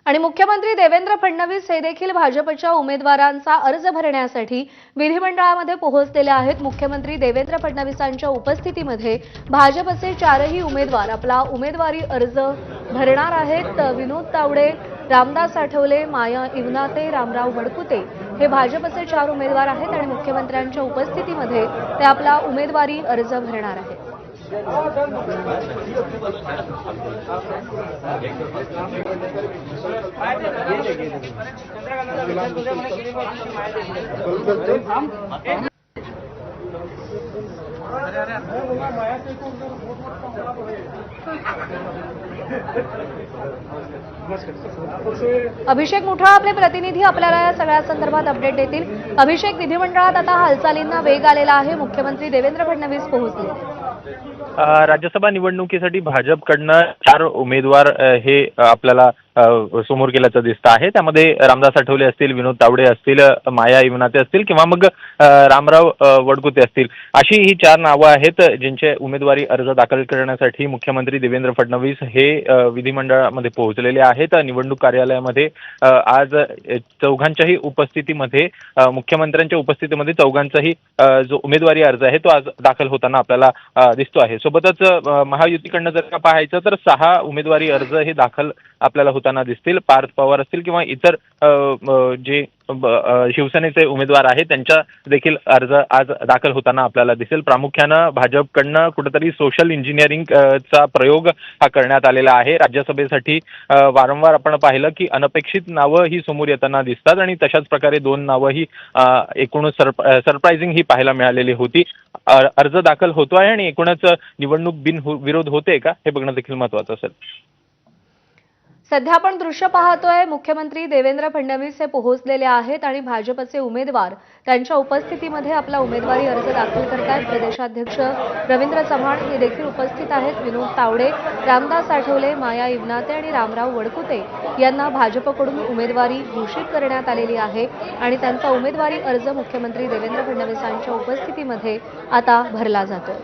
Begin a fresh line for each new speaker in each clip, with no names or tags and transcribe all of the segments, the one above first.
आणि मुख्यमंत्री देवेंद्र फडणवीस हे देखील भाजपच्या उमेदवारांचा अर्ज भरण्यासाठी विधिमंडळामध्ये पोहोचलेले आहेत। मुख्यमंत्री देवेंद्र फडणवीसांच्या उपस्थितीमध्ये भाजपचे चारही उमेदवार आपला उमेदवारी अर्ज भरणार आहेत। विनोद तावडे, रामदास आठवले, माया इवनाते, रामराव वडकुते हे भाजपचे 4 उमेदवार आहेत आणि मुख्यमंत्र्यांच्या उपस्थितीमध्ये ते आपला उमेदवारी अर्ज भरणार आहेत। अभिषेक मुठा आपले प्रतिनिधी आपल्याला या सगळ्या संदर्भात अपडेट देतील। अभिषेक, विधिमंडळात आता हालचालींना वेग आलेला आहे। मुख्यमंत्री देवेंद्र फडणवीस पोहोचले।
राज्यसभा निवडणुकीसाठी भाजपकडनं 4 उमेदवार हे आपल्याला समोर गेल्याचं दिसतं आहे। त्यामध्ये रामदास आठवले असतील, विनोद तावडे असतील, माया इवनाते असतील किंवा मग रामराव वडकुते असतील, अशी ही 4 नावं आहेत ज्यांचे उमेदवारी अर्ज दाखल करण्यासाठी मुख्यमंत्री देवेंद्र फडणवीस हे विधिमंडळामध्ये पोहोचलेले आहेत। निवडणूक कार्यालयामध्ये आज चौघांच्याही उपस्थितीमध्ये, मुख्यमंत्र्यांच्या उपस्थितीमध्ये चौघांचाही जो उमेदवारी अर्ज आहे तो आज दाखल होताना आपल्याला दिसतो आहे। सोबतच महायुतीकडनं जर का पाहायचं तर 6 उमेदवारी अर्ज हे दाखल आपल्याला होताना दिसतील। पार्थ पवार असतील किंवा इतर जे शिवसेनेचे उमेदवार आहेत त्यांच्या देखील अर्ज आज दाखल होताना आपल्याला दिसेल। प्रामुख्यानं भाजपकडनं कुठेतरी सोशल इंजिनिअरिंगचा प्रयोग हा करण्यात आलेला आहे। राज्यसभेसाठी वारंवार आपण पाहिलं की अनपेक्षित नावं ही समोर येताना दिसतात आणि तशाच प्रकारे 2 नावं ही एकूणच सरप्राइझिंग ही पाहायला मिळालेली होती। अर्ज दाखल होतोय आणि एकूणच निवडणूक बिनविरोध होते का हे बघणं देखील महत्त्वाचं असेल।
सध्या आपण दृश्य पाहतोय, मुख्यमंत्री देवेंद्र फडणवीस हे पोहोचलेले आहेत आणि भाजपचे उमेदवार त्यांच्या उपस्थितीमध्ये आपला उमेदवारी अर्ज दाखल करतायत। प्रदेशाध्यक्ष रवींद्र चव्हाण हे देखील उपस्थित आहेत। विनोद तावडे, रामदास आठवले, माया इवनाते आणि रामराव वडकुते यांना भाजपकडून उमेदवारी घोषित करण्यात आलेली आहे आणि त्यांचा उमेदवारी अर्ज मुख्यमंत्री देवेंद्र फडणवीसांच्या उपस्थितीमध्ये आता भरला जातोय।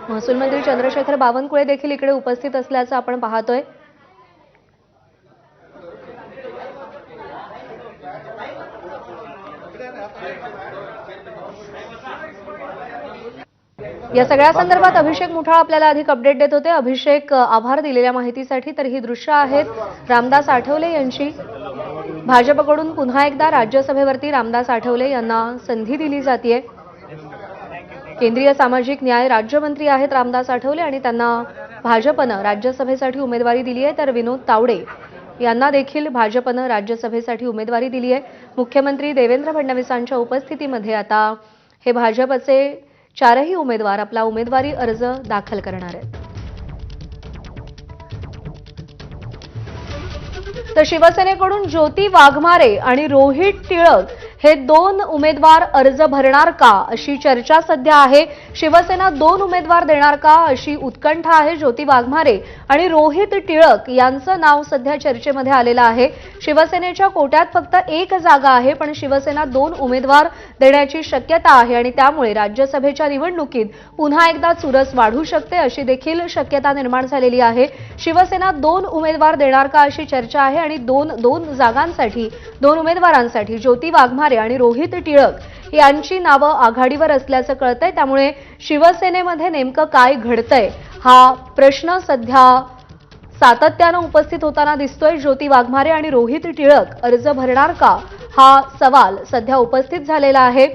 महसूल मंत्री चंद्रशेखर बावनकुळे देखील इकडे उपस्थित असल्याचं आपण पाहतोय। या सगळ्या संदर्भात अभिषेक मुठाळ आपल्याला अधिक अपडेट देत होते। अभिषेक, आभार दिलेल्या माहितीसाठी। तर ही दृश्य आहेत रामदास आठवले यांची। भाजपकडून पुन्हा एकदा राज्यसभेवरती रामदास आठवले यांना संधी दिली जाते। केंद्रीय सामाजिक न्याय राज्यमंत्री आहेत रामदास आठवले आणि त्यांना भाजपनं राज्यसभेसाठी उमेदवारी दिली आहे। तर विनोद तावडे यांना देखील भाजपनं राज्यसभेसाठी उमेदवारी दिली आहे। मुख्यमंत्री देवेंद्र फडणवीसांच्या उपस्थितीमध्ये आता हे भाजपचे 4ही उमेदवार आपला उमेदवारी अर्ज दाखल करणार आहेत। तर शिवसेनेकडून ज्योती वाघमारे आणि रोहित टिळक हे 2 उमेदवार अर्ज भरणार का अशी चर्चा सध्या आहे। शिवसेना 2 उमेदवार देणार का अशी उत्कंठा आहे। ज्योती वाघमारे आणि रोहित टिळक यांचं नाव सध्या चर्चेमध्ये आलेलं आहे। शिवसेनेच्या कोट्यात फक्त 1 जागा आहे, पण शिवसेना 2 उमेदवार देण्याची शक्यता आहे आणि त्यामुळे राज्यसभेच्या निवडणुकीत पुन्हा एकदा चुरस वाढू शकते अशी देखील शक्यता निर्माण झालेली आहे। शिवसेना 2 उमेदवार देणार का अशी चर्चा आहे आणि 2 जागांसाठी 2 उमेदवारांसाठी ज्योती वाघमारे आणि रोहित टिळक यांची नावं आघाडीवर असल्याचं कळतंय। त्यामुळे शिवसेनेमध्ये नेमकं काय घडतंय हा प्रश्न सध्या सातत्यानं उपस्थित होताना दिसतोय। ज्योती वाघमारे आणि रोहित टिळक अर्ज भरणार का हा सवाल सध्या उपस्थित झालेला आहे।